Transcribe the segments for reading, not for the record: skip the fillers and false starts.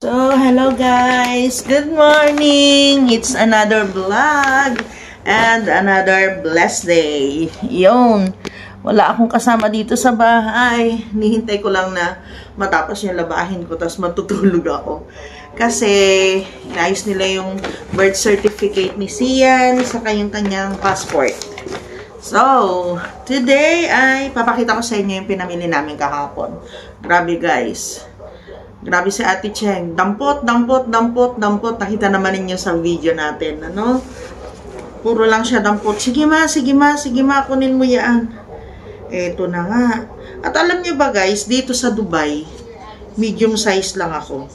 So, hello guys! Good morning! It's another vlog and another blessed day. Yun, wala akong kasama dito sa bahay. Nihintay ko lang na matapos yung labahin ko, tapos matutulog ako. Kasi, inayos nila yung birth certificate ni Sian sa kanyang passport. So, today ay papakita ko sa inyo yung pinamili namin kahapon. Grabe guys! Grabe si Ate Cheng. Dampot. Nakita naman ninyo sa video natin. Ano? Puro lang siya dampot. Sige ma, kunin mo yan. Eto na nga. At alam niyo ba guys, dito sa Dubai, medium size lang ako.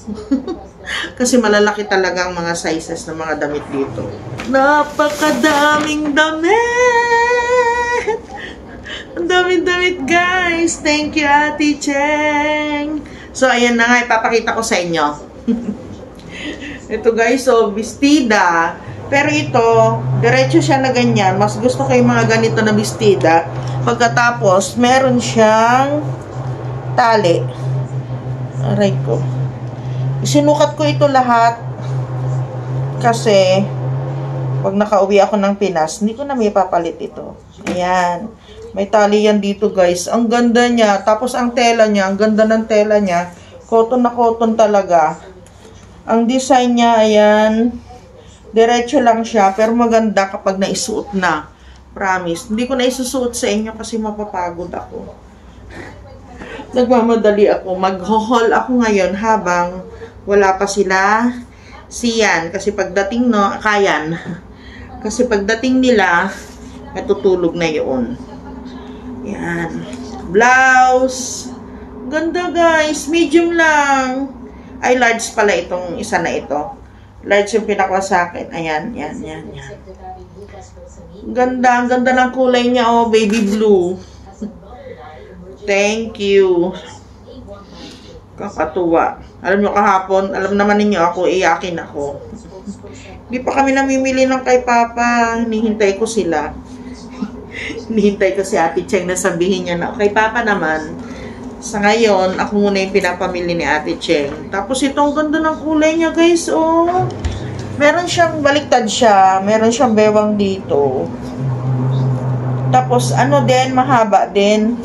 Kasi malalaki talaga ang mga sizes ng mga damit dito. Napakadaming damit! Ang daming damit guys. Thank you Ate Cheng. So, ayan na nga, ipapakita ko sa inyo. Ito guys, so, bestida. Pero ito, diretso siya na ganyan. Mas gusto ko yung mga ganito na bestida. Pagkatapos, meron siyang tali. Aray ko. Sinukat ko ito lahat. Kasi, pag nakauwi ako ng Pinas, hindi ko na may papalit ito. Ayan. May tali yan dito guys. Ang ganda niya. Tapos ang tela niya, ang ganda ng tela niya. Cotton na cotton talaga. Ang design niya, ayan. Diretso lang siya. Pero maganda kapag naisuot na. Promise. Hindi ko na isusuot sa inyo kasi mapapagod ako. Nagmamadali ako. Mag-haul ako ngayon habang wala pa sila Sian. Kasi pagdating Kayan. Kasi pagdating nila, natutulog na yun. Yan. Blouse. Ganda guys. Medium lang. Ay, large pala itong isa na ito. Large yung pinakwa sa akin. Ayan. Yan. Ganda. Ang ganda ng kulay niya. Oh, baby blue. Thank you. Kakatuwa. Alam nyo kahapon, alam naman ninyo ako, iyakin ako. Hindi pa kami namimili ng kay Papa. Hinihintay ko sila. Hinihintay ko si Ate Cheng na sabihin niya na, kay Papa naman, sa ngayon, ako muna yung pinapamili ni Ate Cheng. Tapos itong ganda ng kulay niya guys, oh. Meron siyang, baliktad siya, meron siyang bewang dito. Tapos ano din, mahaba din.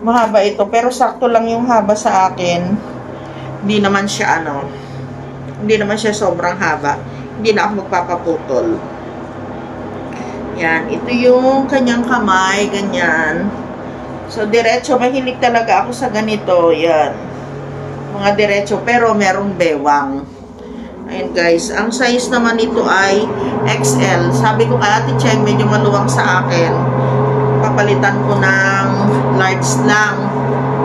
Mahaba ito, pero sakto lang yung haba sa akin. Hindi naman siya hindi naman siya sobrang haba. Hindi na ako magpapaputol. Yan, ito yung kanyang kamay, ganyan. So, diretso, mahilig talaga ako sa ganito, yan. Mga diretso, pero merong bewang. Ayun guys, ang size naman nito ay XL. Sabi ko kay Ate Cheng, medyo maluwang sa akin. Papalitan ko ng large lang.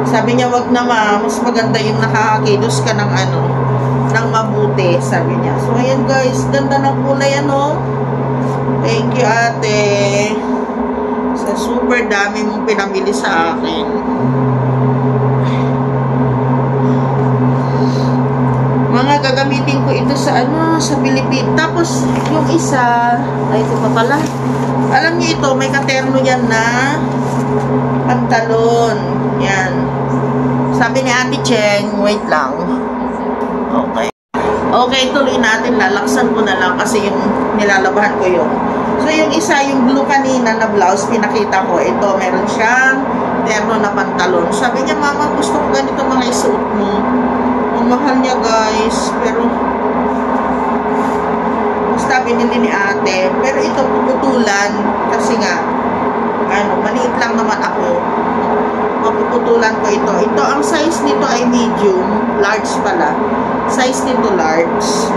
Sabi niya, wag na ma, mas maganda yung nakakakilos ka ng ng mabuti, sabi niya. So, ayan guys, ganda ng kulay, Thank you, ate. Sa super dami mong pinamili sa akin. Mga gagamitin ko ito sa sa Pilipinas. Tapos, yung isa, ay ito pa pala. Alam niyo ito, may katerno yan na pantalon. Yan. Sabi ni Ate Cheng, wait lang. Okay. Okay, tuloy natin. Lalaksan ko na lang kasi yung nilalabahan ko yung. So, yung isa, yung blue kanina na blouse, pinakita ko. Ito, meron siyang terno na pantalon. Sabi niya, mama, gusto ko ganito mga isuot mo. Ang mahal niya, guys. Pero, basta binili ni ate. Pero ito, puputulan. Kasi nga, maliit lang naman ako. Mapuputulan ko ito. Ito, ang size nito ay medium. Large pala. Size nito large.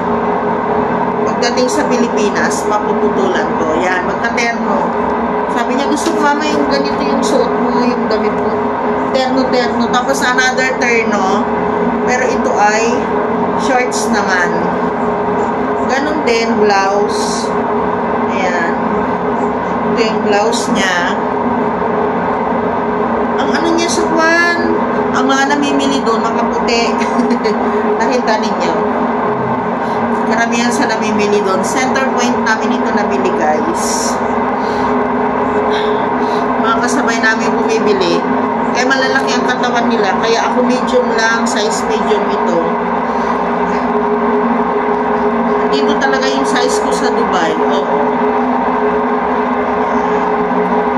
Pagdating sa Pilipinas, mapuputulan ko. Yan, magka-terno. Sabi niya, gusto ko mama yung ganito yung suot mo, yung damit mo. Terno-terno. Tapos another terno. Pero ito ay shorts naman. Ganon din, blouse. Ayan. Ito yung blouse niya. Ang niya sa kwan, ang mga namimili doon, makaputi. Nakita ninyo. Karamihan sa namimili doon. Center point namin ito nabili, guys. Mga kasabay namin bumibili. Kaya malalaki ang katawan nila. Kaya ako medium lang, size medium ito. bahay.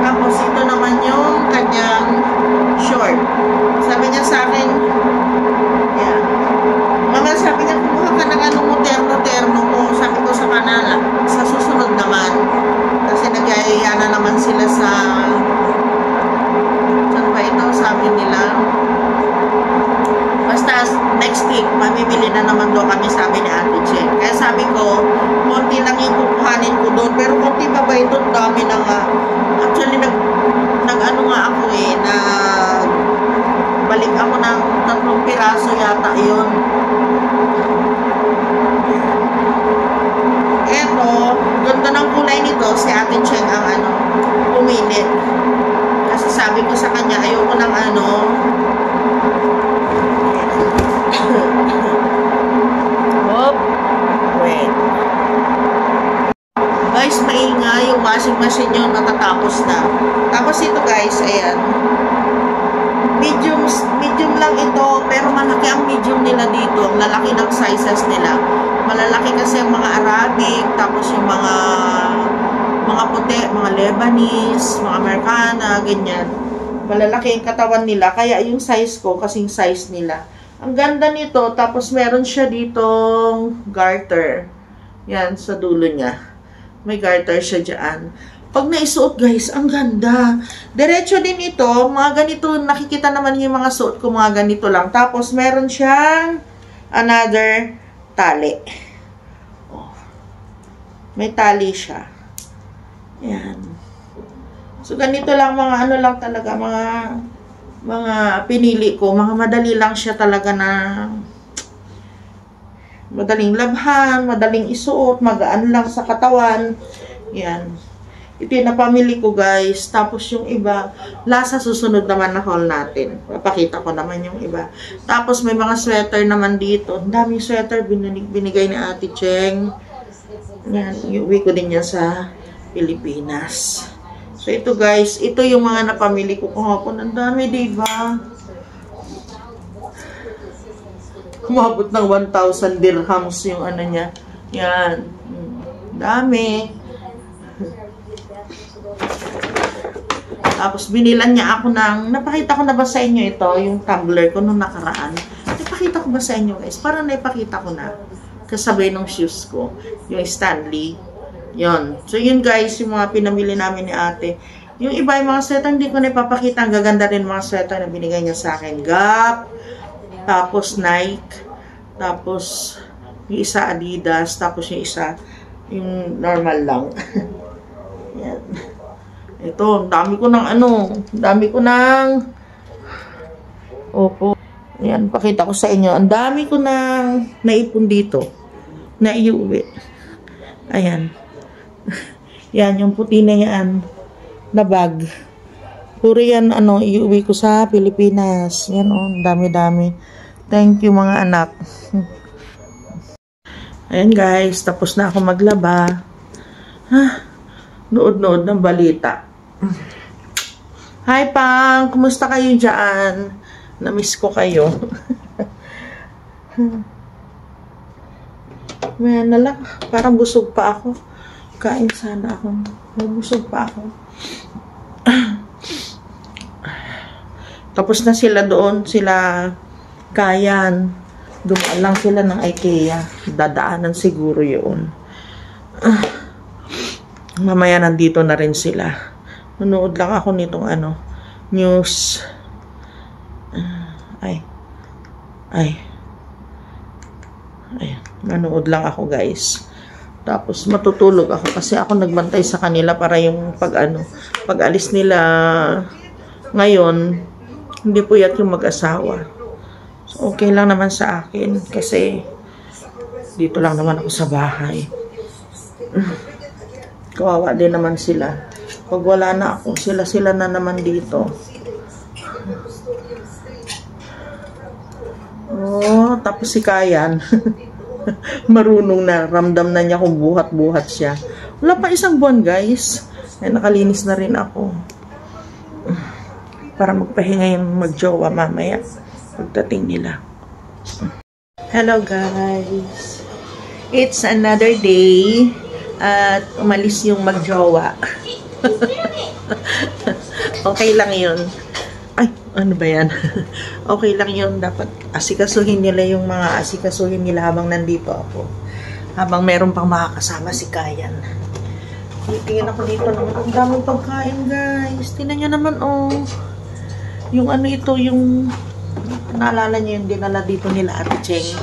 Tapos ito naman yung kanyang short. Sabi niya sa akin, yan. Mga sabi niya, kumuha ka ng ano mo, terno mo. Sabi ko sa kanila, sa susunod naman. Kasi nagyayaya na naman sila sa, saan ba ito, sabi nila. Basta next week, mamimili na naman doon kami, sabi ni Ate Cheng. Kaya sabi ko, konti lang yung kukuhanin ko doon. Pero konti pa ba ito? Dami na nga. Actually, nag-ano nga ako balik ako ng 3 piraso yata yun. Eto, ganda ng kulay nito, si Ate Cheng ang pumili. Kasi sabi ko sa kanya, ayoko ng wait. Guys, maingay yung washing machine yun, matatapos na. Tapos ito guys, ayan. Medium lang ito, pero malaki ang medium nila dito. Ang lalaki ng sizes nila. Malalaki kasi ang mga Arabic, tapos yung mga puti, mga Lebanese, mga Americana, ganyan. Malalaki ang katawan nila, kaya yung size ko, kasing size nila. Ang ganda nito, tapos meron siya ditong garter. Yan, sa dulo niya. May garter siya dyan. Pag naisuot guys, ang ganda. Diretso din ito, mga ganito, nakikita naman yung mga suot ko, mga ganito lang. Tapos meron siyang another tali. Oh. May tali siya. Yan. So ganito lang, mga lang talaga, mga pinili ko. Mga madali lang siya talaga na madaling labhan, madaling isuot, magaan lang sa katawan. Yan. Ito yung napamili ko guys. Tapos yung iba, lasa susunod naman na haul natin. Papakita ko naman yung iba. Tapos may mga sweater naman dito. Ang daming sweater binigay ni Ate Cheng. Yan, iuwi ko din yan sa Pilipinas. So ito guys, ito yung mga napamili ko kahapon. Ang dami, diba? Kumabot ng 1,000 dirhams yung niya. Yan. Dami. Tapos binilan niya ako napakita ko na ba sa inyo ito, yung tumbler ko nung nakaraan. Napakita ko ba sa inyo guys? Parang naipakita ko na. Kasabay ng shoes ko. Yung Stanley. Yon. So yun guys, yung mga pinamili namin ni ate. Yung iba yung mga sweater, hindi ko na ipapakita. Ang gaganda rin mga sweater na binigay niya sa akin. Gap. Tapos Nike. Tapos yung isa Adidas. Tapos yung isa yung normal lang. Yan. Ito, dami ko ng opo. Yan, pakita ko sa inyo. Ang dami ko ng naipon dito. Na iuwi. Ayan. Yan, yung puti na yan. Na bag. Puro yan, iuwi ko sa Pilipinas. Yan, dami-dami. Thank you, mga anak. Ayan, guys. Tapos na ako maglaba. Nood-nood ng balita. Hi, Pang! Kumusta kayo dyan? Namiss ko kayo. May lang. Parang busog pa ako. Kain sana ako. Busog pa ako. Tapos na sila doon. Sila Kayan. Dumaan lang sila ng IKEA. Dadaanan siguro yun. Mamaya nandito na rin sila. Nanood lang ako nitong news. Ay. Nanood lang ako guys. Tapos matutulog ako kasi ako nagbantay sa kanila para yung pag alis nila ngayon, hindi puyat yung mag-asawa. So okay lang naman sa akin kasi dito lang naman ako sa bahay. Kawawa din naman sila. Pag wala na ako, sila na naman dito. Oh, tapos si Kayan. Marunong na. Ramdam na niya kung buhat-buhat siya. Wala pa 1 buwan, guys. Ay, nakalinis na rin ako. Para magpahinga yung magjowa mamaya. Pagdating nila. Hello, guys. It's another day. at umalis yung magjowa. Okay lang yun. Ay, ano ba yan? Okay lang yun. Dapat asikasuhin nila yung mga asikasuhin nila habang nandito ako. Habang meron pang makakasama si Kayan. Tingnan ako dito naman. Ang daming pagkain, guys. Tingnan nyo naman, oh. Yung ano ito, yung naalala nyo yung dinala dito nila Ate Cheng.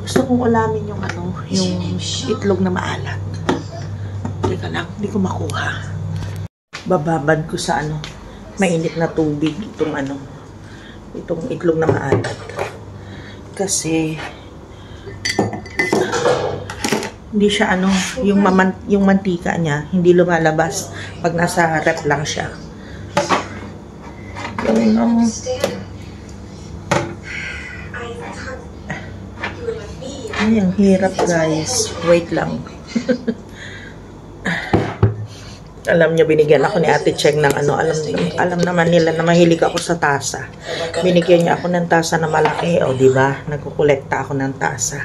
Gusto kong ulamin yung ano, yung itlog na maalat. Teka lang, hindi ko makuha. Bababad ko sa ano, mainit na tubig itong ano, itong itlog na maalat. Kasi hindi siya ano, yung mantika niya hindi lumalabas pag nasa rep lang siya. Ay, ang hirap, guys. Wait lang. Alam niyo, binigyan ako ni Ate Cheng ng ano, alam naman nila na mahilig ako sa tasa. Binigyan niya ako ng tasa na malaki. O, di ba? Nagkukolekta ako ng tasa.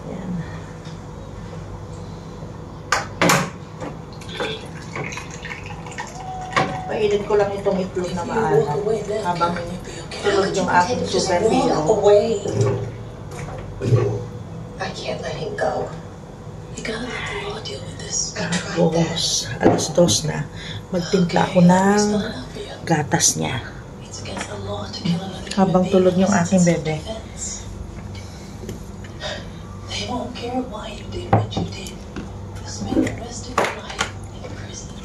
Yan. Painit ko lang itong itlog na maalat habang tulog yung aking super hero. I can't let him go. You gotta let the law deal with this. Tapos, alas 2 na, magtimpla ako ng gatas niya. Habang tulog yung aking bebe. They won't care why you did what you did. You'll spend the rest of your life in prison.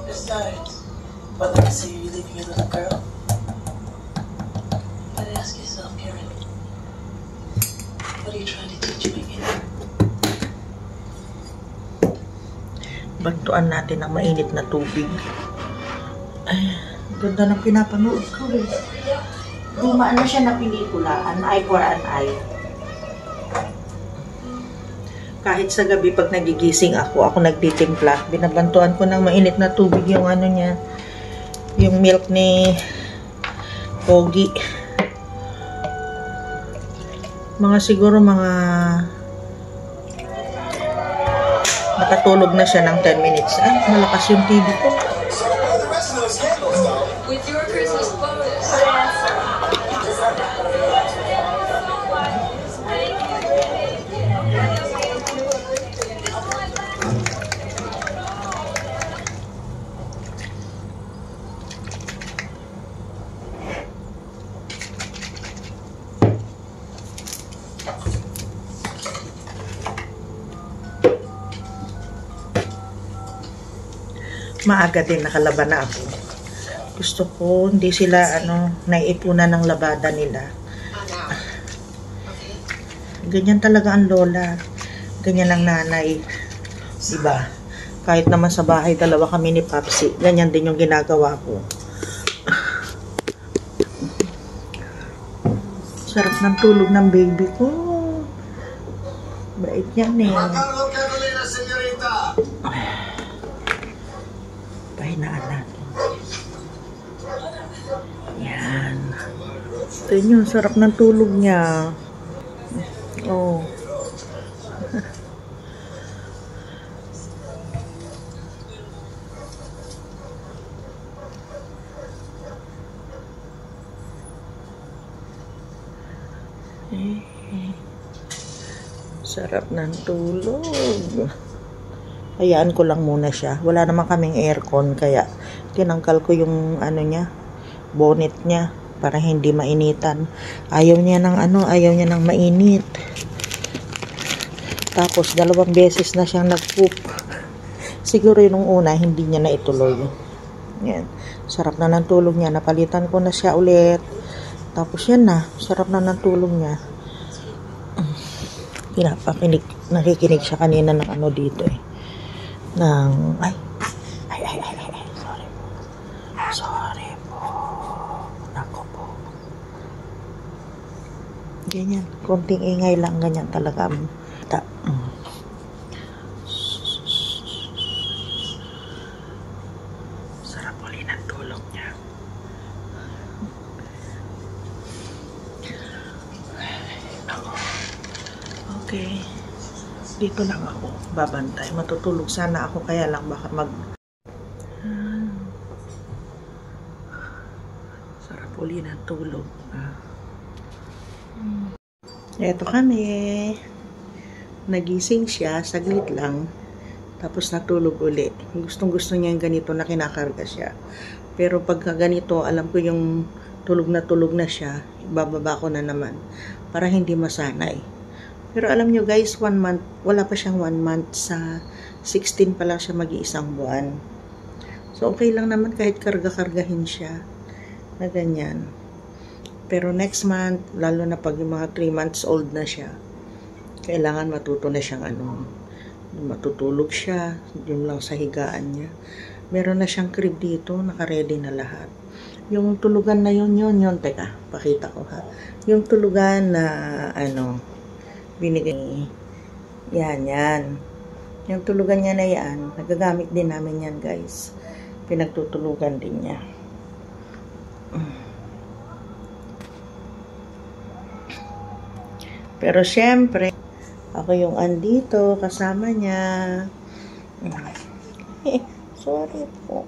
Besides, what did I say? You're leaving your little girl? Ask yourself, Karen, what are you trying to teach me again? Bantuan natin ang mainit na tubig. Ay, ganda ng pinapanood ko eh. Dumaan na siya na pelikula, An Eye for an Eye. Kahit sa gabi pag nagigising ako nagtitimpla, binabantuan ko ng mainit na tubig yung ano niya, yung milk ni Pogi. Siguro nakatulog na siya ng 10 minutes. Ay, malakas yung TV ko. With your Christmas bonus. Maaga din nakalaban na ako. Gusto ko hindi sila naiipunan ng labada nila. Ganyan talaga ang lola. Ganyan ang nanay. Diba? Kahit naman sa bahay dalawa kami ni Papsi, ganyan din yung ginagawa ko. Sarap ng tulog ng baby ko. Bait yan eh. Pahinaan natin. Yan. Ito yun, sarap ng tulog niya. Oh. Sarap ng tulog. Hayaan ko lang muna siya. Wala naman kaming aircon, kaya tinanggal ko yung bonnet niya para hindi mainitan. Ayaw niya ng mainit. Tapos 2 beses na siyang nag-poop. Siguro yung una hindi niya na ituloy. Yan. Sarap na ng tulog niya. Napalitan ko na siya ulit. Tapos yan na. Sarap na ng tulog niya. Nakikinig siya kanina ng dito eh. Sorry po. Nako po. Ganyan. Konting ingay lang. Ganyan talaga. Sarap uli ng tulog niya. Okay. Dito lang ako. Babantay. Matutulog sana ako. Kaya lang baka sarap uli ng tulog. Eto kami. Nagising siya. Saglit lang. Tapos natulog uli. Gustong gusto niya yung ganito na kinakarga siya. Pero pagka ganito, alam ko yung tulog na siya. Ibababa ko na naman. Para hindi masanay. Pero alam nyo guys, 1 month, wala pa siyang 1 month, sa 16 pa lang siya mag-iisang buwan. So okay lang naman kahit karga-kargahin siya na ganyan. Pero next month, lalo na pag yung mga 3 months old na siya, kailangan matuto na siyang matutulog siya, yun lang sa higaan niya. Meron na siyang crib dito, naka-ready na lahat. Yung tulugan na yun, teka, pakita ko ha. Yung tulugan na binigay. Yan. Yung tulugan niya na yan, nagagamit din namin yan guys. Pinagtutulugan din niya. Pero syempre, ako yung andito, kasama niya. Sorry po.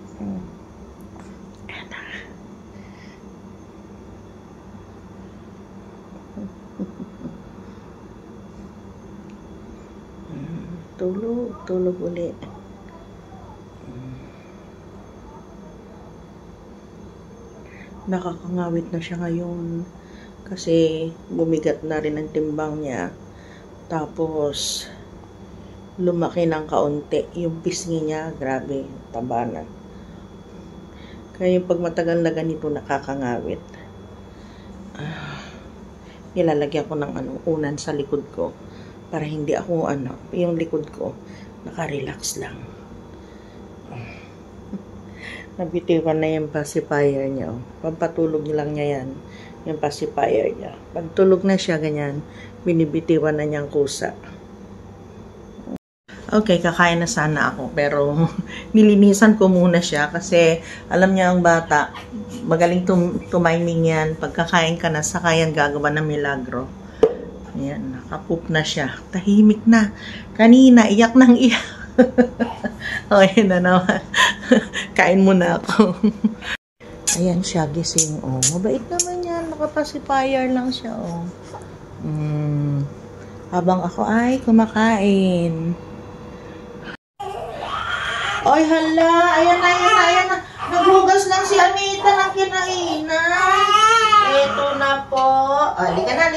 Tulog ulit. Nakakangawit na siya ngayon kasi bumigat na rin ang timbang niya. Tapos lumaki ng kaunti yung pisngi niya, grabe, taba na. Kaya yung pag matagal na ganito nakakangawit. Nilalagyan ko ng unan sa likod ko para hindi ako yung likod ko naka-relax lang. Nabitiwan na yung pacifier niya. Pampatulog lang niya yan. Yung pacifier niya. Pag tulog na siya, ganyan, binibitiwan na niyang kusa. Okay, kakain na sana ako. Pero, nilinisan ko muna siya kasi alam niya ang bata, magaling tumiming yan. Pagkakain ka na, saka yan gagawa ng milagro. Ayan, nakapoop na siya. Tahimik na. Kanina, iyak nang iyak. Okay na naman. Kain muna ako. Ayan siya, gising. Oh, mabait naman yan. Nakapacifier lang siya. Oh. Habang ako ay kumakain. Oy, hala. Ayan na. Naghugas lang si Anita ng kinainan. Ito na po. Halika na.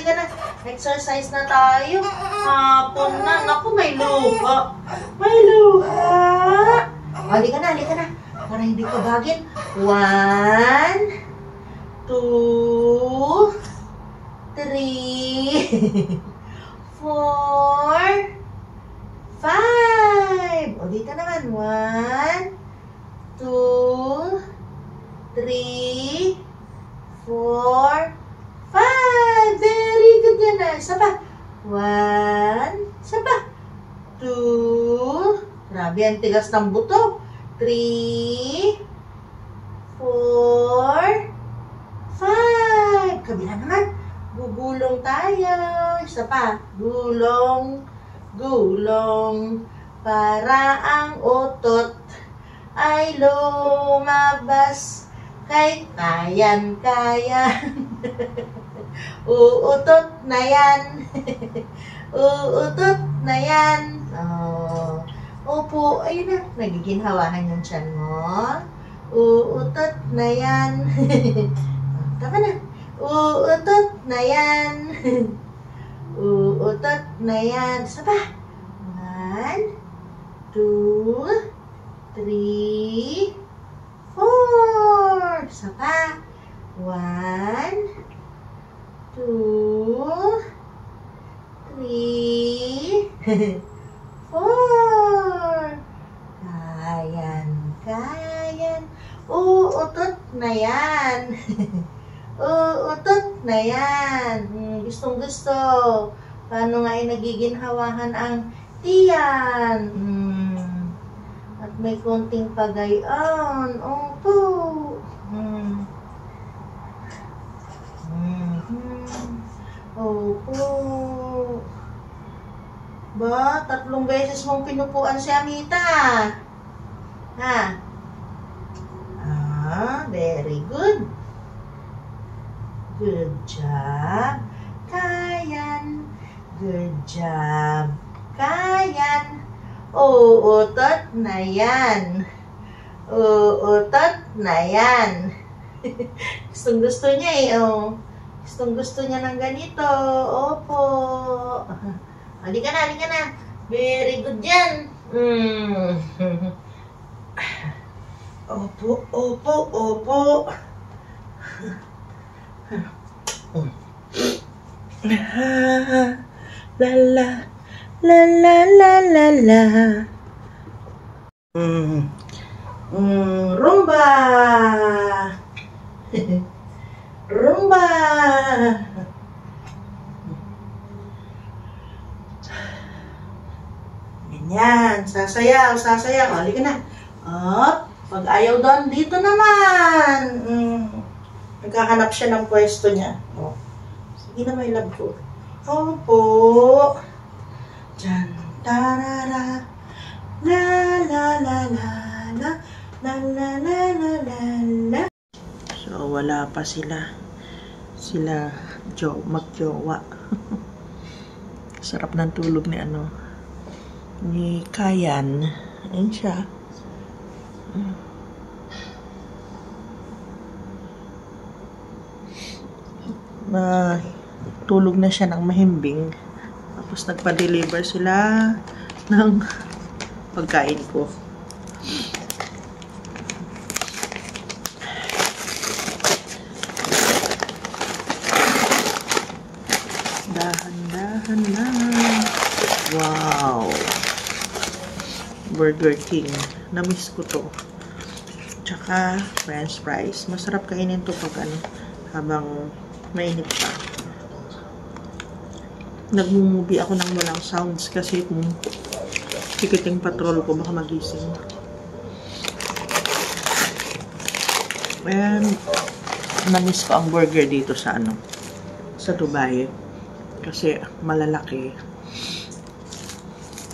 Exercise na tayo. Hapon na. Naku, may luha. Halika na. Para hindi ko bagin. 1, 2, 3, 4, 5. O, dito naman. 1, 2, 3, 4, 5. Very good yan na. Isa pa. 1. Isa pa. 2. Grabe, ang tigas ng buto. 3, 4, 5. Kabila naman. Gugulong tayo. Isa pa. Gulong. Para ang utot ay lumabas. Kay kayan. Uutot na yan. Oh. Opo, ayun na. Nagiginhawahan yung tiyan mo. Uutot na yan. Tama na. Uutot na yan. Isa pa. 1, 2, 3, 4. Isa pa. 1, 2, 3, 4. Kayan. Uutot na yan. Gustong gusto. Paano nga ay nagiginhawahan ang tiyan? At may konting pagayon. Opo. Opo. beses mong pinupuan si Amita? Ha? Very good. Good job, Kayan. Good job, Kayan. Uutot na yan. Uutot na yan. Gustong-gusto niya eh, oh. Gustong-gusto niya ng ganito. Opo. Halika na, halika na. Very good yan. Opo, opo, opo. La la la la la la la. Rumba. Rumba. Ganyan, sasayaw, sasayaw. Halika na. Up. Pag ayaw doon, dito naman. Naghahanap siya ng pwesto niya. Oh. Sige na, my love ko. Opo. Diyan. Tarara. La la la la la. La la la la la la. So, wala pa sila. Sila magjowa. Sarap ng tulog ni ni Kayan. Ayan siya. Tulog na siya ng mahimbing. Tapos nagpa-deliver sila ng pagkain ko. Dahan-dahan na. Wow! Burger King. Namiss ko to. Tsaka french fries. Masarap kainin to pag habang mainit pa. Nagmumubi ako ng walang sounds kasi kung tikiting patrol ko baka magising. And namiss ko ang burger dito sa sa Dubai kasi malalaki.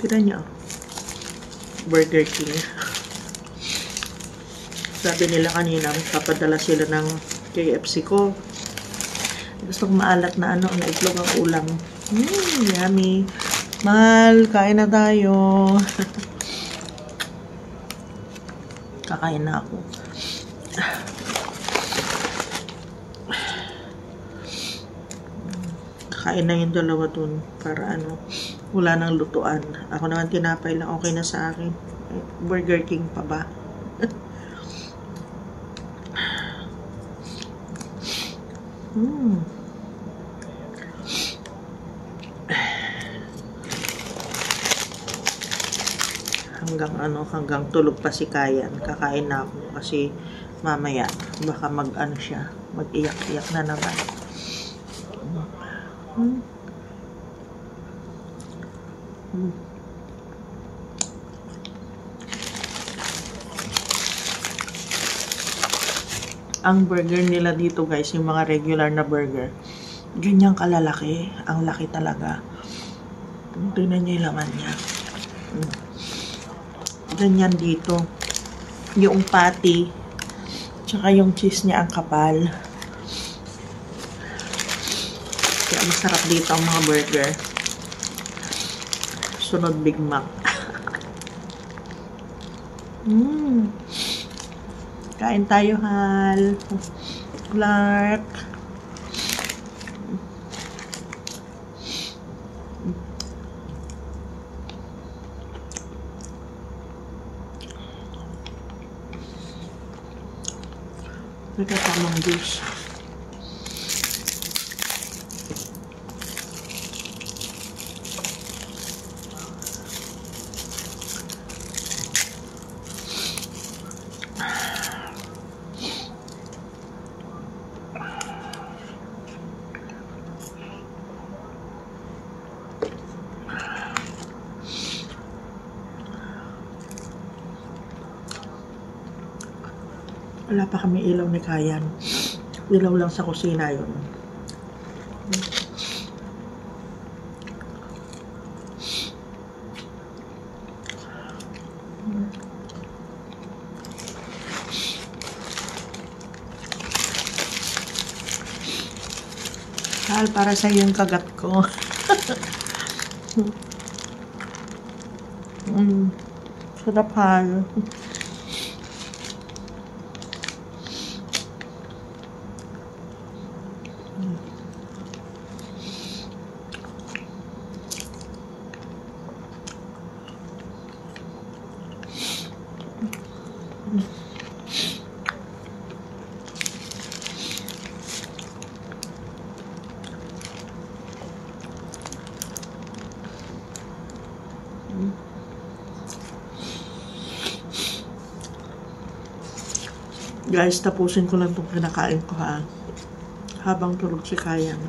Tira niya. Burger King. Sabi nila kanina, papadala sila ng KFC ko. Gusto kong maalat na na itlog ang ulam. Yummy. Mahal, kain na tayo. Kakain na ako. Kakain na yung dalawa dun para wala nang lutuan. Ako naman tinapay lang, okay na sa akin. Burger King pa ba? Hanggang tulog pa si Kayan. Kakain na ako kasi mamaya baka siya, mag-iyak-iyak na naman. Ang burger nila dito guys, yung mga regular na burger, ganyan kalalaki. Ang laki talaga. Tingnan niyo yung laman niya. Ganyan dito. Yung patty, tsaka yung cheese niya ang kapal. Kaya masarap dito ang mga burger. Sunod Big Mac. Kain tayo, Hal. Clark. May kasamang dish. Wala pa kami ilaw ni Kayan. Ilaw lang sa kusina yun. Hal, para sa yung kagat ko. Sarap, Hal. Guys, tapusin ko lang itong kinakain ko, ha. Habang tulog si Kayang.